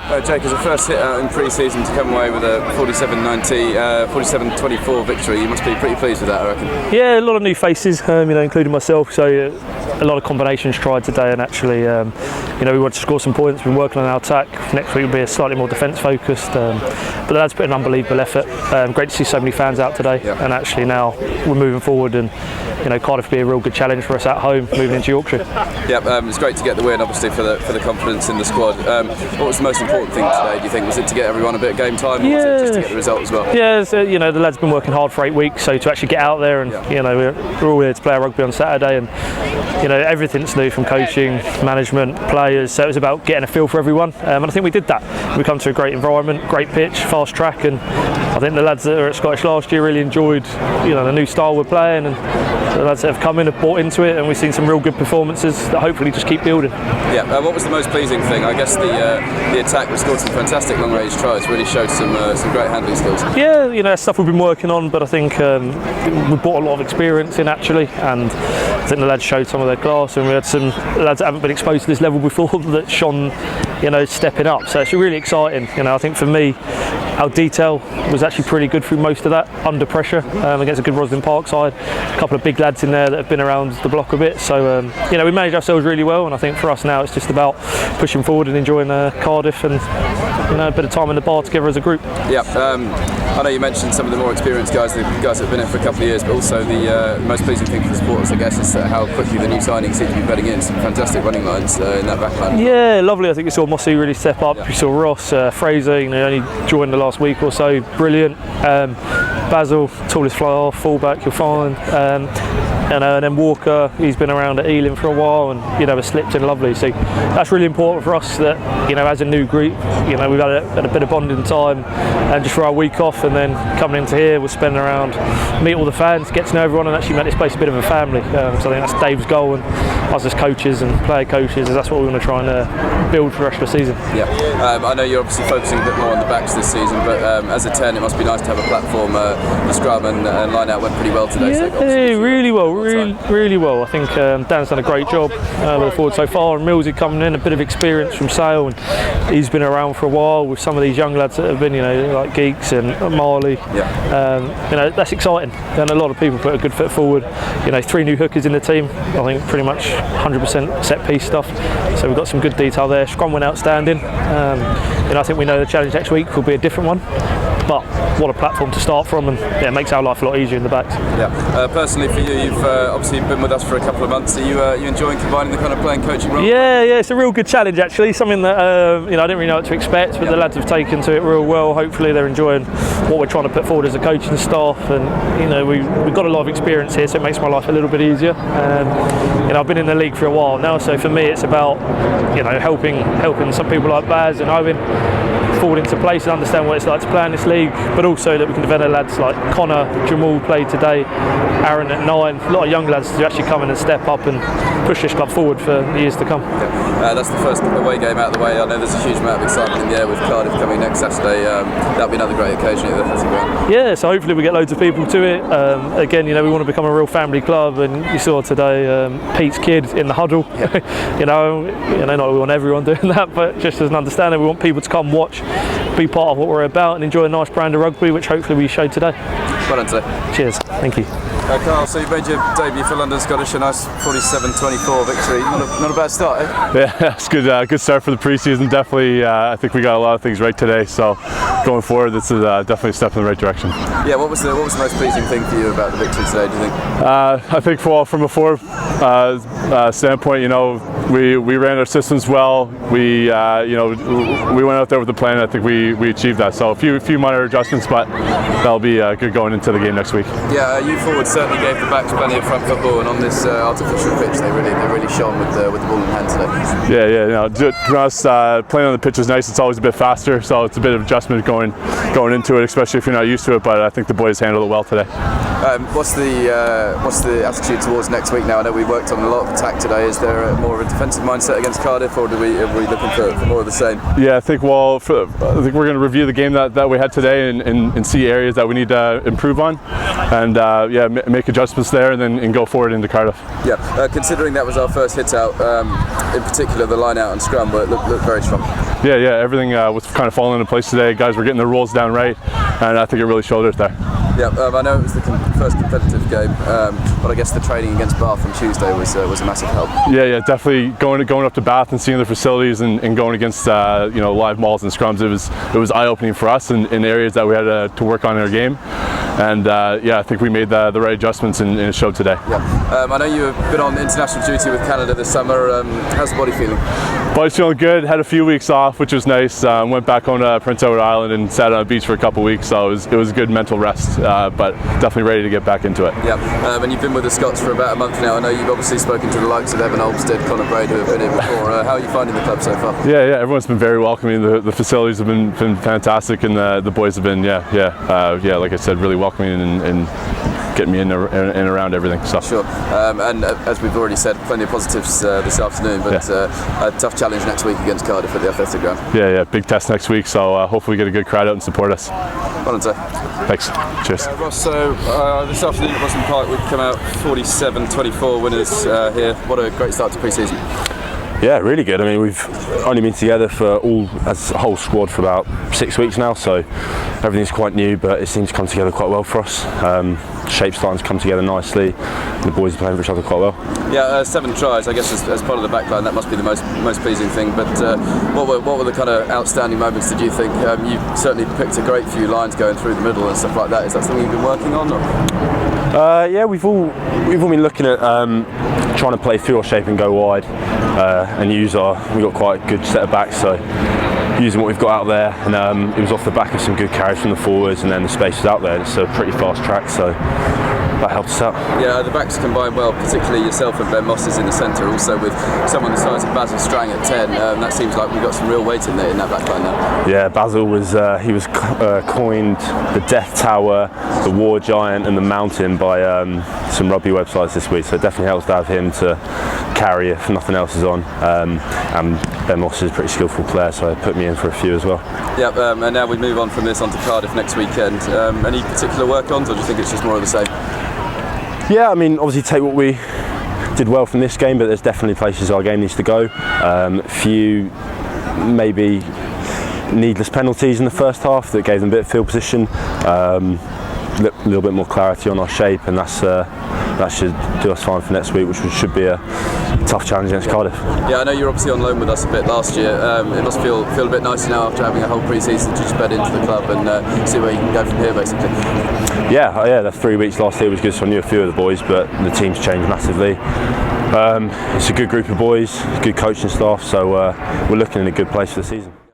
Jake, as a first hit out in pre-season to come away with a 47-24 victory, you must be pretty pleased with that, I reckon. Yeah, a lot of new faces, including myself. So a lot of combinations tried today, and actually, we want to score some points. We've been working on our attack. Next week will be a slightly more defence focused, but the lads put an unbelievable effort. Great to see so many fans out today, and actually now we're moving forward, and Cardiff will be a real good challenge for us at home moving into Yorkshire. It's great to get the win, obviously, for the confidence in the squad. What was the most important thing today, do you think? Was it to get everyone a bit of game time, or was it just to get the result as well? Yeah, so, the lads have been working hard for 8 weeks, so to actually get out there and we're all here to play our rugby on Saturday, and everything's new from coaching, management, players, so it was about getting a feel for everyone, and I think we did that. We come to a great environment, great pitch, fast track, and I think the lads that were at Scottish last year really enjoyed the new style we're playing, and the lads that have come in have bought into it, and we've seen some real good performances that hopefully just keep building. What was the most pleasing thing? I guess the attack, we scored some fantastic long range tries, really showed some great handling skills. That's stuff we've been working on, but I think we brought a lot of experience in actually, and I think the lads showed some of their class, and we had some lads that haven't been exposed to this level before that shone stepping up, so it's really exciting. I think for me, our detail was actually pretty good through most of that under pressure against a good Rosslyn Park side. A couple of big lads in there that have been around the block a bit, so we managed ourselves really well, and I think for us now it's just about pushing forward and enjoying Cardiff and a bit of time in the bar together as a group. I know you mentioned some of the more experienced guys, the guys that have been here for a couple of years, but also the most pleasing thing for the supporters, I guess, is how quickly the new signings seem to be bedding in. Some fantastic running lines in that back line. Yeah, lovely. I think you saw Mossy really step up. You saw Ross, Fraser, only joined the last week or so. Brilliant. Basil, tallest fly half, fullback, you'll find. And then Walker, he's been around at Ealing for a while, and has slipped in lovely. So that's really important for us that as a new group, we've had a bit of bonding time, and just for our week off, and then coming into here, we're spending around, meet all the fans, get to know everyone, and actually make this place a bit of a family. So I think that's Dave's goal, and us as coaches and player coaches, that's what we want to try and build for the rest of the season. I know you're obviously focusing a bit more on the backs this season, but as a 10, it must be nice to have a platform. The scrum and line out went pretty well today. Really well. I think Dan's done a great job with the forward so far, and Millsy coming in, a bit of experience from Sale, and he's been around for a while with some of these young lads that have been, like Geeks and Marley. That's exciting, and a lot of people put a good foot forward. 3 new hookers in the team, I think pretty much 100% set piece stuff, so we've got some good detail there. Scrum went outstanding. I think we know the challenge next week will be a different one, but what a platform to start from, and it makes our life a lot easier in the backs. Personally for you, you've obviously been with us for a couple of months. Are you enjoying combining the kind of playing coaching role? Yeah, it's a real good challenge actually, something that I didn't really know what to expect, but the lads have taken to it real well. Hopefully they're enjoying what we're trying to put forward as a coaching staff, and we've got a lot of experience here, so it makes my life a little bit easier. I've been in the league for a while now, so for me it's about helping some people like Baz and Owen fall into place and understand what it's like to play in this league, but also that we can develop lads like Connor, Jamal played today, Aaron at 9, a lot of young lads to actually come in and step up and push this club forward for the years to come. That's the first away game out of the way. I know there's a huge amount of excitement in the air with Cardiff coming next Saturday. That'll be another great occasion at the Athletic Ground. Yeah, so hopefully we get loads of people to it. Again, we want to become a real family club, and you saw today Pete's kid in the huddle. Not that we want everyone doing that, but just as an understanding, we want people to come watch, be part of what we're about, and enjoy a nice brand of rugby, which hopefully we showed today. Well done today. Cheers, thank you. Carl, so you made your debut for London Scottish, a nice 47-24 victory. Not a bad start, eh? Yeah, it's good. Good start for the pre-season. Definitely, I think we got a lot of things right today. So going forward, this is definitely a step in the right direction. What was the most pleasing thing for you about the victory today, do you think? I think from a forward standpoint, we ran our systems well. We went out there with a plan. I think we achieved that. So a few minor adjustments, but that'll be good going into the game next week. You forwards certainly gave the backs plenty of front football, and on this artificial pitch, they really shone with the ball in hand today. To be honest, playing on the pitch is nice. It's always a bit faster, so it's a bit of adjustment going into it, especially if you're not used to it. But I think the boys handled it well today. What's the attitude towards next week now? I know we worked on a lot of attack today. Is there more of a defensive mindset against Cardiff, or are we looking for more of the same? Yeah, I think I think we're going to review the game that we had today and see areas that we need to improve on, and make adjustments there, and then go forward into Cardiff. Considering that was our first hit out, in particular the line out and scrum, but it looked very strong. Yeah, everything was kind of falling into place today. Guys were getting their roles down right, and I think it really showed it there. Yeah, I know it was the first competitive game, but I guess the training against Bath on Tuesday was a massive help. Yeah, definitely going up to Bath and seeing the facilities and going against live mauls and scrums. It was eye-opening for us in areas that we had to work on in our game. And I think we made the right adjustments and it showed today. Yeah, I know you've been on international duty with Canada this summer. How's the body feeling? Body's feeling good. Had a few weeks off, which was nice. Went back home to Prince Edward Island and sat on the beach for a couple of weeks, so it was a good mental rest. But definitely ready to get back into it. Yeah, and you've been with the Scots for about a month now. I know you've obviously spoken to the likes of Evan Olmsted, Conor Braid, who have been here before. How are you finding the club so far? Yeah, everyone's been very welcoming. The facilities have been fantastic, and the boys have been like I said, really welcoming and getting me in and around everything. So. Sure, and as we've already said, plenty of positives this afternoon, but a tough challenge next week against Cardiff at the Athletic Ground. Yeah, big test next week, so hopefully we get a good crowd out and support us. Well done, sir. Thanks. Cheers. Ross, so this afternoon at Rosslyn Park we've come out 47-24 winners here. What a great start to pre-season. Yeah, really good. I mean, we've only been together as a whole squad for about 6 weeks now, so everything's quite new, but it seems to come together quite well for us. Shape's starting to come together nicely, and the boys are playing for each other quite well. Yeah, 7 tries, I guess, as part of the backline, that must be the most pleasing thing. But what were the kind of outstanding moments, did you think? You certainly picked a great few lines going through the middle and stuff like that. Is that something you've been working on? Yeah, we've all been looking at trying to play through our shape and go wide, and we've got quite a good set of backs, so using what we've got out there, and it was off the back of some good carries from the forwards, and then the space was out there. It's a pretty fast track, so that helped us out. Yeah, the backs combine well, particularly yourself and Ben Moss is in the centre, also with someone the size of Basil Strang at 10. That seems like we've got some real weight in there in that backline now. Yeah, Basil was coined the Death Tower, the War Giant, and the Mountain by some rugby websites this week, so it definitely helps to have him to carry if nothing else is on. And Ben Moss is a pretty skillful player, so he put me in for a few as well. Yeah, and now we move on from this onto Cardiff next weekend. Any particular work-ons, or do you think it's just more of the same? Yeah, I mean, obviously take what we did well from this game, but there's definitely places our game needs to go. A few maybe needless penalties in the first half that gave them a bit of field position. A little bit more clarity on our shape, and that should do us fine for next week, which should be a tough challenge against Cardiff. Yeah, I know you're obviously on loan with us a bit last year. It must feel a bit nicer now after having a whole pre-season to just bed into the club and see where you can go from here, basically. Yeah, the 3 weeks last year was good, so I knew a few of the boys, but the team's changed massively. It's a good group of boys, good coaching staff, so we're looking in a good place for the season.